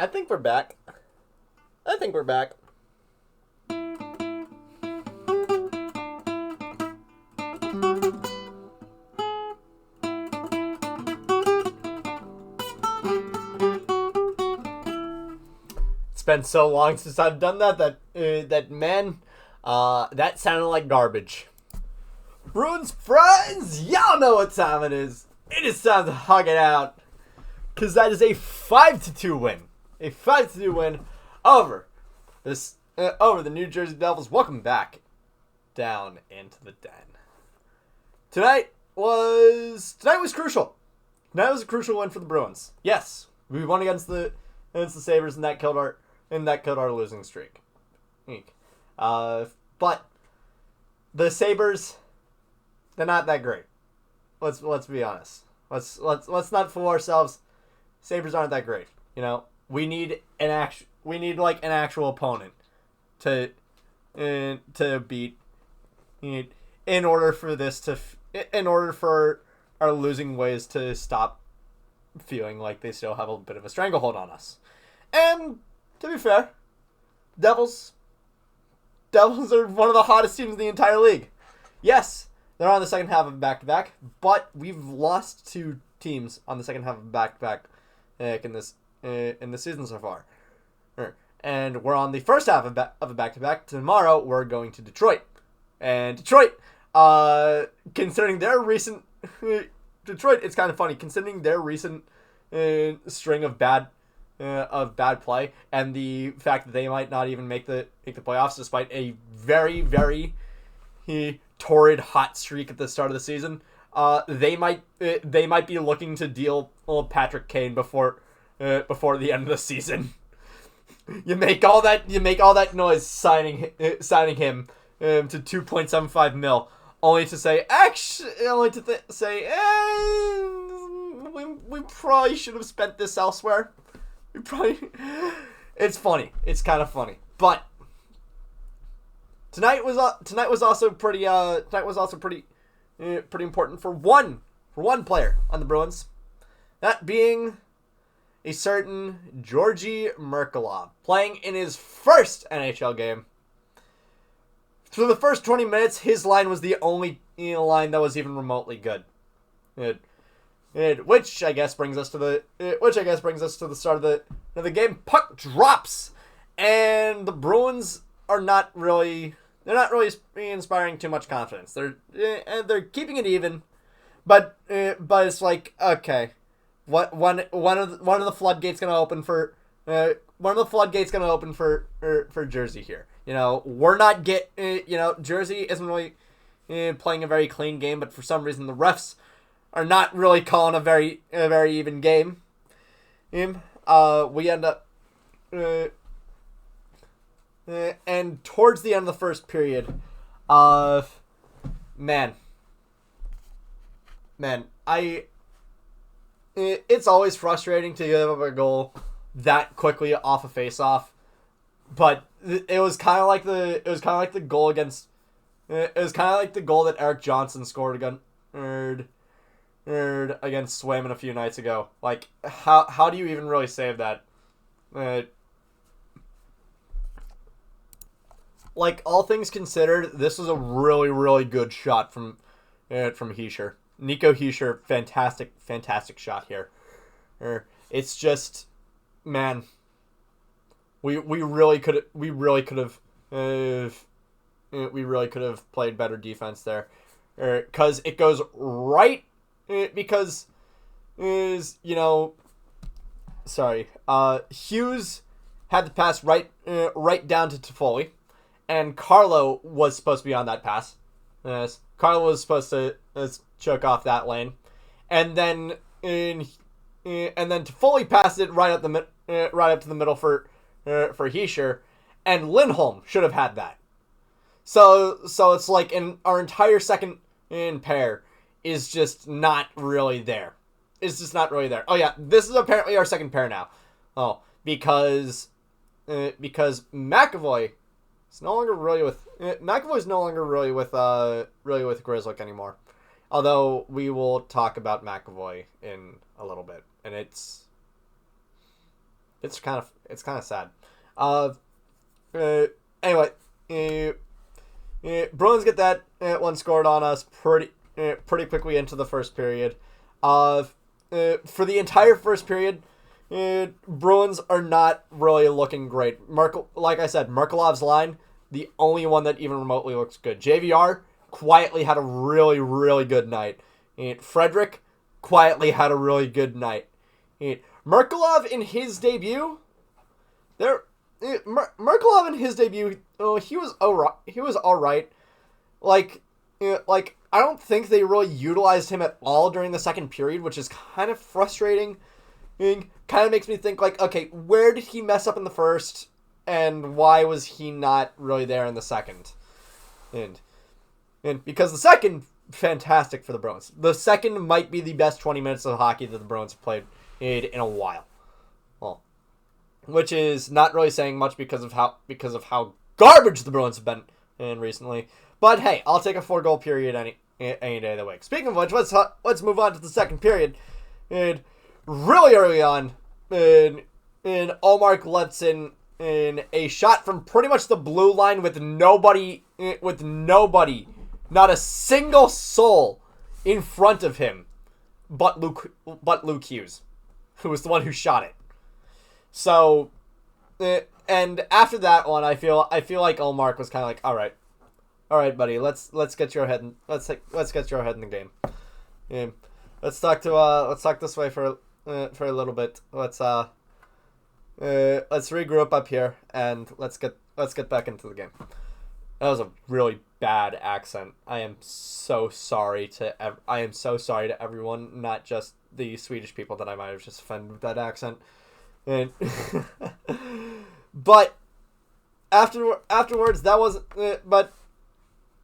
I think we're back. I think we're back. It's been so long since I've done that that sounded like garbage. Bruins friends, y'all know what time it is. It is time to hug it out, because that is a 5-2 win. A 5-2 win over the New Jersey Devils. Welcome back down into the den. Tonight was crucial. Tonight was a crucial win for the Bruins. Yes, we won against the Sabres, and that killed our losing streak. But the Sabres, they're not that great. Let's be honest. Let's not fool ourselves. Sabres aren't that great. You know, we need an actual opponent to beat in order for our losing ways to stop feeling like they still have a bit of a stranglehold on us. And to be fair, Devils are one of the hottest teams in the entire league. Yes, they're on the second half of back-to-back, but we've lost 2 teams on the second half of back-to-back in the season so far. And we're on the first half of a back-to-back. Tomorrow, we're going to Detroit. And Detroit, considering their recent... Detroit, it's kind of funny, considering their recent string of bad play, and the fact that they might not even make the playoffs despite a very, very torrid hot streak at the start of the season. They might be looking to deal Patrick Kane before the end of the season. You make all that noise signing him to $2.75 million, only to say we probably should have spent this elsewhere. It's funny. It's kind of funny, but tonight was also pretty important for one player on the Bruins, that being a certain Georgi Merk, playing in his first NHL game. For the first 20 minutes, his line was the only line that was even remotely good. Which I guess brings us to the start of the game. Puck drops, and the Bruins are not really inspiring too much confidence. They're keeping it even, but it's like, okay, one of the floodgates gonna open for Jersey here. You know, we're not Jersey isn't really playing a very clean game, but for some reason the refs are not really calling a very even game. We end up and towards the end of the first period, it's always frustrating to give up a goal that quickly off a face-off, but it was kind of like the goal against. It was kind of like the goal that Eric Johnson scored against Swayman a few nights ago. Like, how do you even really save that? Like, all things considered, this was a really, really good shot from Hischier. Nico Hischier, fantastic shot here. It's just, man, we really could have played better defense there, because it goes right. Because Hughes had the pass right down to Toffoli, and Carlo was supposed to be on that pass. Carlo was supposed to choke off that lane, and then Toffoli passed it right up to the middle for Hischier, and Lindholm should have had that. So it's like our entire second pair is just not really there. It's just not really there. Oh yeah, this is apparently our second pair now. Oh, because McAvoy is no longer really with Grzelcyk anymore. Although we will talk about McAvoy in a little bit, and it's it's kind of sad. Uh, anyway, Bruins get that one scored on us pretty quickly into the first period. For the entire first period, Bruins are not really looking great. Like I said, Merkelov's line, the only one that even remotely looks good. JVR quietly had a really, really good night. Frederick quietly had a really good night. Merkelov in his debut, Merkelov in his debut, he was alright. He was alright. Like I don't think they really utilized him at all during the second period, which is kind of frustrating. Kind of makes me think, like, okay, where did he mess up in the first, and why was he not really there in the second? And because the second, fantastic for the Bruins. The second might be the best 20 minutes of hockey that the Bruins have played in a while. Well, which is not really saying much because of how garbage the Bruins have been in recently. But hey, I'll take a 4-goal period any day of the week. Speaking of which, let's move on to the second period. And really early on, Ullmark lets in a shot from pretty much the blue line with nobody, not a single soul in front of him, but Luke Hughes, who was the one who shot it. So, and after that one, I feel like Ullmark was kind of like, all right, buddy, let's get your head in, let's get your head in the game. Let's talk this way for a little bit. Let's regroup up here and let's get back into the game. That was a really bad accent. I am so sorry to everyone, not just the Swedish people that I might have just offended with that accent. And but afterwards, that wasn't. But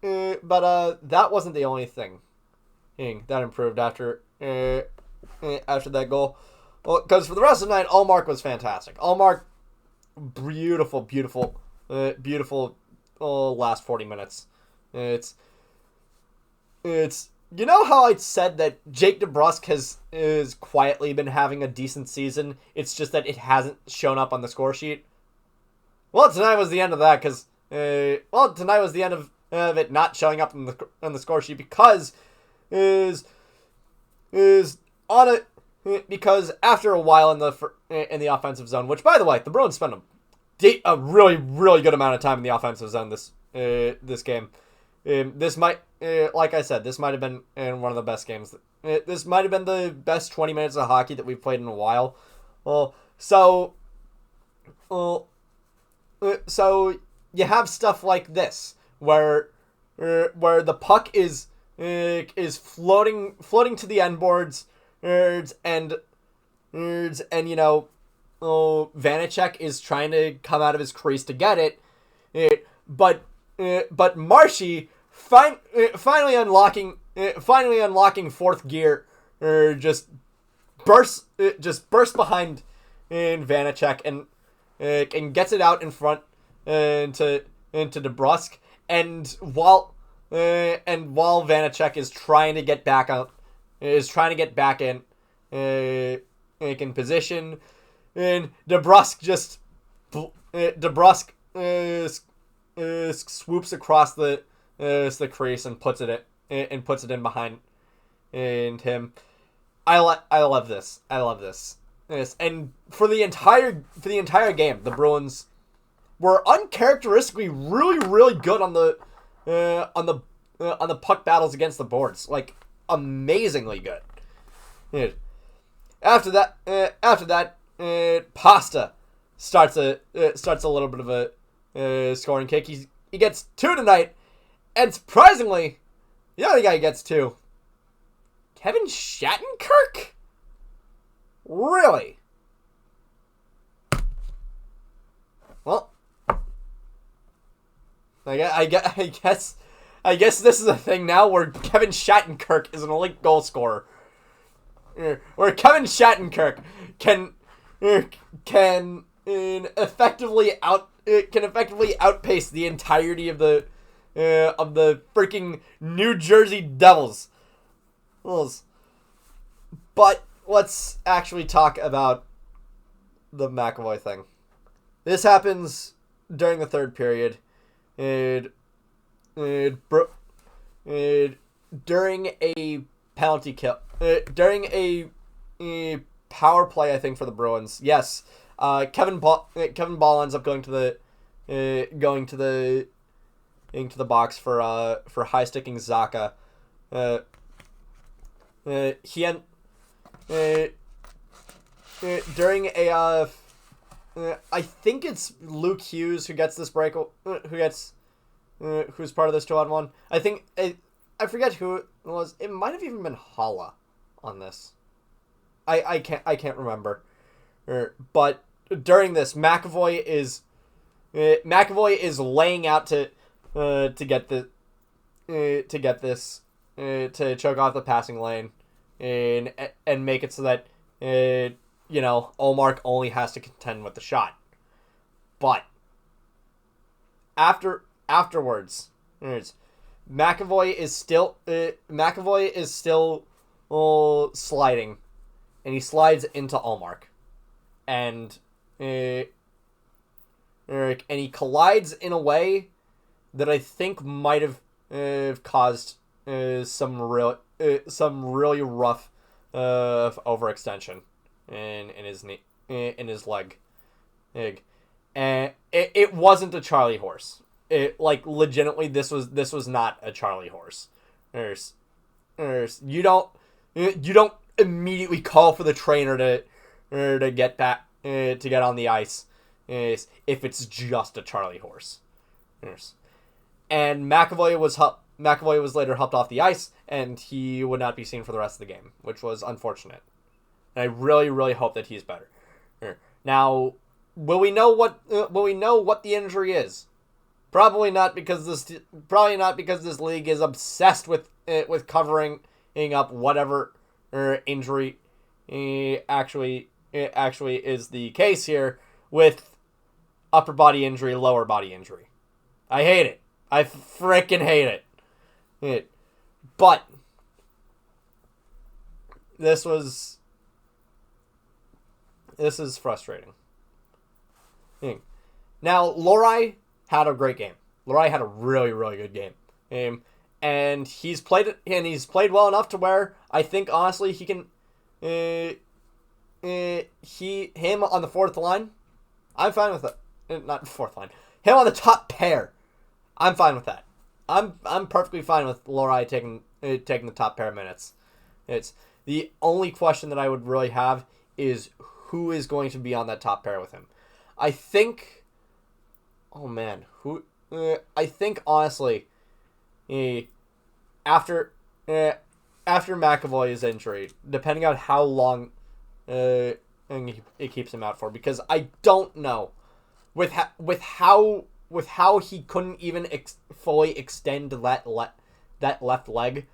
that wasn't the only thing that improved after that goal. Well, because for the rest of the night, Ullmark was fantastic. Ullmark, beautiful last 40 minutes. It's you know how I said that Jake DeBrusk has quietly been having a decent season. It's just that it hasn't shown up on the score sheet. Well, tonight was the end of that because tonight was the end of it not showing up on the score sheet because because after a while in the offensive zone, which by the way, the Bruins spent a really, really good amount of time in the offensive zone this game. This might, like I said, this might have been one of the best games. This might have been the best 20 minutes of hockey that we've played in a while. So you have stuff like this where the puck is floating to the end boards, and you know, Vanacek is trying to come out of his crease to get it, but Marshy finally unlocking fourth gear, just bursts behind Vanacek and gets it out in front into DeBrusk, and while Vanacek is trying to get back in position, and DeBrusk swoops across the crease and puts it in behind him. I love this. Yes, and for the entire game, the Bruins were uncharacteristically really, really good on the puck battles against the boards, like amazingly good. Yeah. After that, Pasta starts a little bit of a scoring kick. He gets 2 tonight, and surprisingly, the other guy gets 2. Kevin Shattenkirk? Really? Well, I guess this is a thing now where Kevin Shattenkirk is an elite goal scorer. Where Kevin Shattenkirk can effectively outpace the entirety of the freaking New Jersey Devils. But let's actually talk about the McAvoy thing. This happens during the third period. During a penalty kill, during a power play, I think, for the Bruins. Yes, Kevin Ball ends up going to the box for high sticking Zaka. During a I think it's Luke Hughes who gets this break, who's part of this 2-on-1. I forget who it was. It might have even been Hala on this. I can't remember. But during this, McAvoy is laying out to get this to choke off the passing lane and make it so that Ullmark only has to contend with the shot. But afterwards, McAvoy is still sliding, and he slides into Ullmark, and he collides in a way that I think might have caused some really rough overextension in his knee, in his leg. And it wasn't a Charlie horse. It, like, legitimately, this was not a Charlie horse. You don't immediately call for the trainer to get back to get on the ice if it's just a Charlie horse. And McAvoy was later helped off the ice, and he would not be seen for the rest of the game, which was unfortunate. And I really, really hope that he's better. Now, will we know what the injury is? Probably not, because this league is obsessed with covering up whatever injury actually is the case here, with upper body injury, lower body injury. I hate it. I freaking hate it. But this is frustrating. Now, Lohrei had a great game. Lohrei had a really, really good game. And he's played well enough to where I think, honestly, he can him on the fourth line, I'm fine with it. Not fourth line. Him on the top pair, I'm fine with that. I'm perfectly fine with Lohrei taking the top pair minutes. It's the only question that I would really have is who is going to be on that top pair with him. I think. Oh man, who? I think honestly, after McAvoy's injury, depending on how long it keeps him out for, because I don't know with how he couldn't even fully extend that left leg.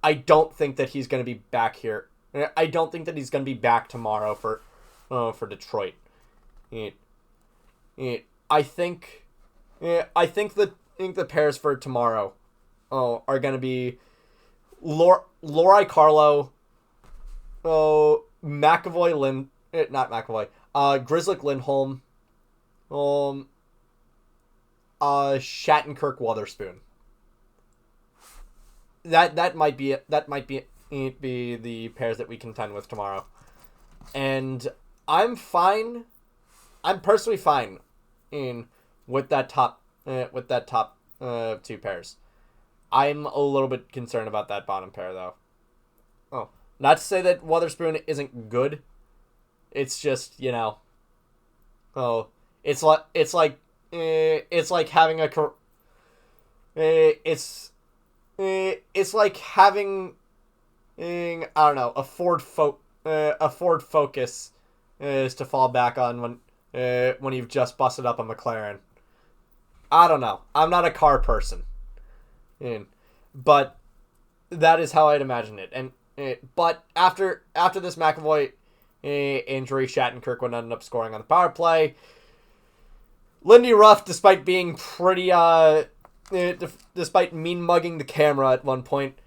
I don't think that he's going to be back here. I don't think that he's going to be back tomorrow for Detroit. I think the pairs for tomorrow are going to be Lohrei Carlo, McAvoy not McAvoy, Grizzlick Lindholm, Shattenkirk Wotherspoon. That might be it. That might be the pairs that we contend with tomorrow. And I'm fine. I'm personally fine with that top two pairs. I'm a little bit concerned about that bottom pair, though. Oh, not to say that Wotherspoon isn't good. It's just, it's like having I don't know, a Ford Focus is to fall back on when you've just busted up a McLaren. I don't know. I'm not a car person. But that is how I'd imagine it. But after this McAvoy injury, Shattenkirk would end up scoring on the power play. Lindy Ruff, despite being pretty despite mean mugging the camera at one point,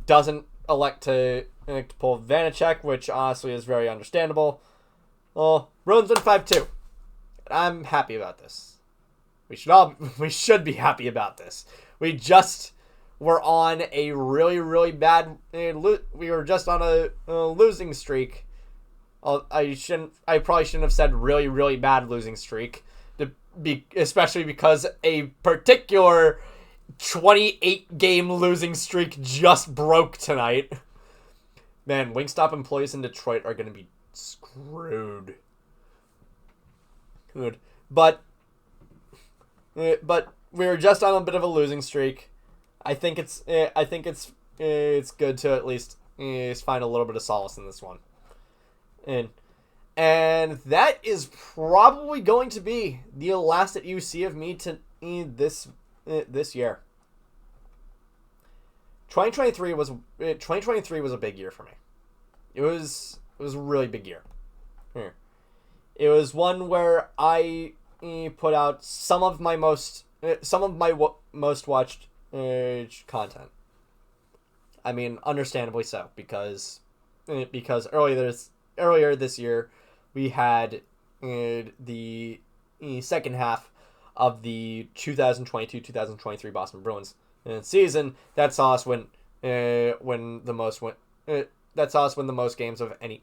doesn't elect to pull Vanacek, which honestly is very understandable. Bruins win 5-2. I'm happy about this. We should be happy about this. We just were on a really, really bad. We were just on a losing streak. I probably shouldn't have said really, really bad losing streak. Especially because a particular 28-game losing streak just broke tonight. Man, Wingstop employees in Detroit are going to be screwed. Good. But we were just on a bit of a losing streak. I think it's good to at least find a little bit of solace in this one. And that is probably going to be the last that you see of me to this year. 2023 was a big year for me. It was a really big year. It was one where I put out some of my most watched content. I mean, understandably so, because earlier this year we had the second half of the 2022-2023 Boston Bruins season that saw us win the most games of any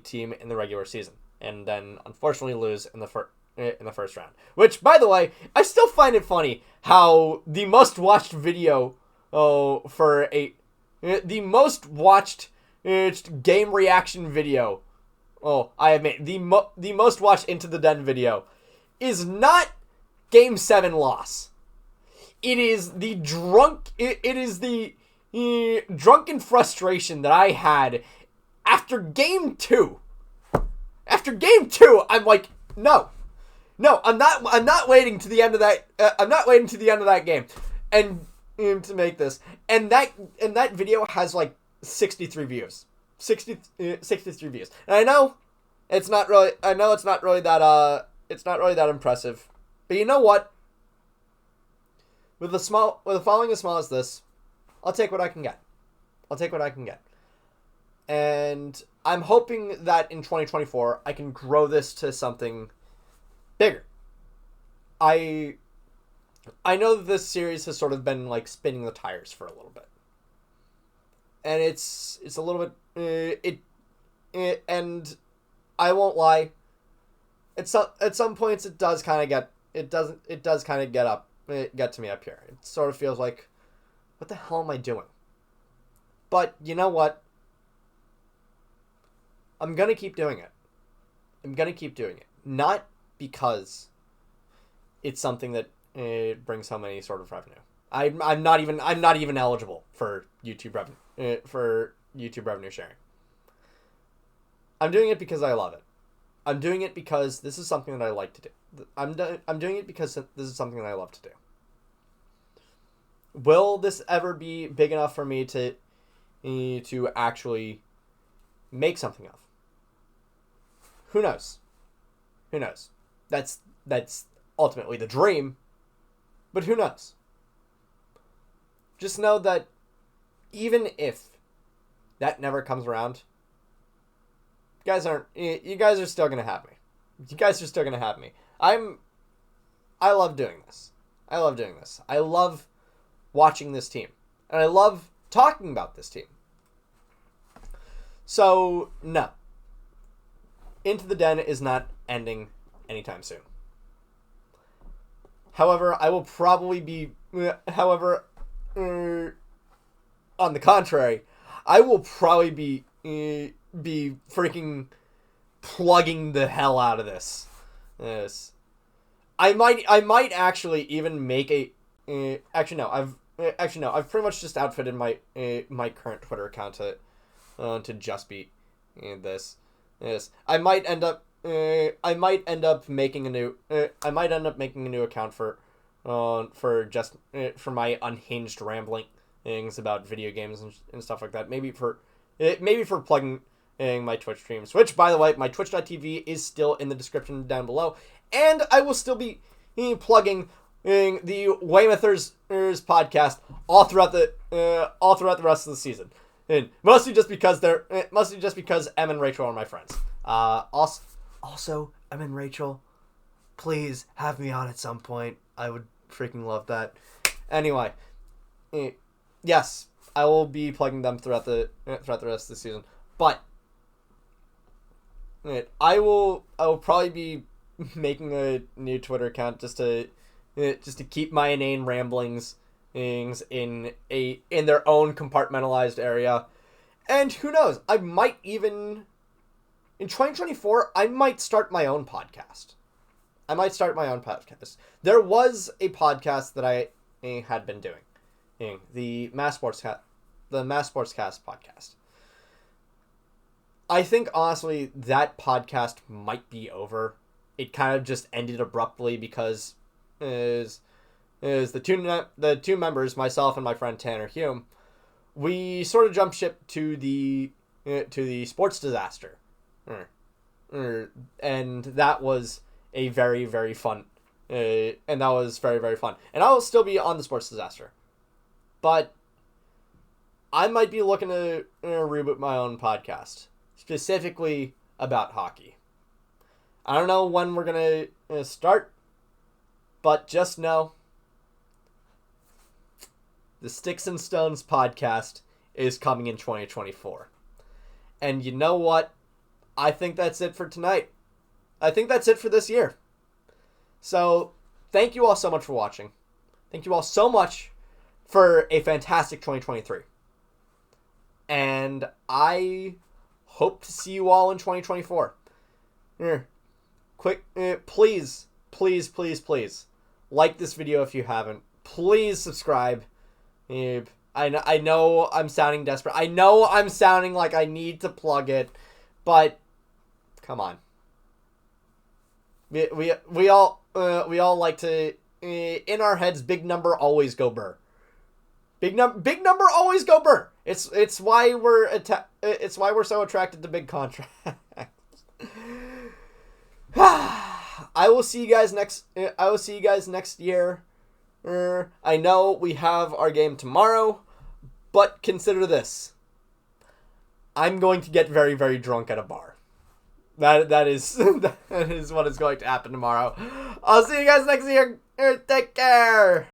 team in the regular season, and then unfortunately lose in the first round. Which, by the way, I still find it funny how the most watched video the most watched game reaction video. I admit the most watched Into the Den video is not Game 7 loss. It is the drunken frustration that I had after Game 2. After Game 2, I'm like, no, I'm not waiting to the end of that. I'm not waiting to the end of that game, and to make this. And that video has like 63 views. 63 views. And I know it's not really that impressive. But you know what? With a following as small as this, I'll take what I can get. And I'm hoping that in 2024 I can grow this to something bigger. I know that this series has sort of been like spinning the tires for a little bit. And it's a little bit and I won't lie. At some points it does kind of get to me up here. It sort of feels like, what the hell am I doing? But you know what? I'm going to keep doing it. Not because it's something that brings home any sort of revenue. I'm not even eligible for YouTube revenue sharing. I'm doing it because I love it. I'm doing it because this is something that I like to do. I'm doing it because this is something that I love to do. Will this ever be big enough for me to actually make something of? Who knows? That's ultimately the dream, but who knows? Just know that even if that never comes around, you guys are still gonna have me. I love doing this. I love watching this team. And I love talking about this team. So, no. Into the Den is not ending anytime soon. However, I will probably be... on the contrary, I will probably be freaking plugging the hell out of this. Yes. I might actually even make a... I've pretty much just outfitted my current Twitter account to just be this. Yes. I might end up making a new account for my unhinged ramblings about video games and stuff like that. Maybe for plugging my Twitch streams, which, by the way, my twitch.tv is still in the description down below, and I will still be plugging the Weymouthers podcast all throughout the rest of the season. And mostly just because Em and Rachel are my friends. Also, Em and Rachel, please have me on at some point. I would freaking love that. Anyway, yes, I will be plugging them throughout the rest of the season. But I will probably be making a new Twitter account just to keep my inane ramblings in their own compartmentalized area. And who knows, I might even in 2024 I might start my own podcast. There was a podcast that I had been doing, the Mass Sportscast podcast. I think honestly that podcast might be over. It kind of just ended abruptly because is the two members, myself and my friend Tanner Hume, we sort of jumped ship to the sports disaster, and that was a very, very fun, and that was very, very fun. And I will still be on the sports disaster, but I might be looking to reboot my own podcast specifically about hockey. I don't know when we're gonna start, but just know the Sticks and Stones podcast is coming in 2024. And you know what? I think that's it for tonight. I think that's it for this year. So, thank you all so much for watching. Thank you all so much for a fantastic 2023. And I hope to see you all in 2024. Please, like this video if you haven't. Please subscribe. I know I'm sounding desperate. I know I'm sounding like I need to plug it, but come on. We all like to in our heads. Big number always go burr. Big number always go burr. It's why we're so attracted to big contracts. I will see you guys next year. I know we have our game tomorrow, but consider this. I'm going to get very, very drunk at a bar. That is what is going to happen tomorrow. I'll see you guys next year. Take care.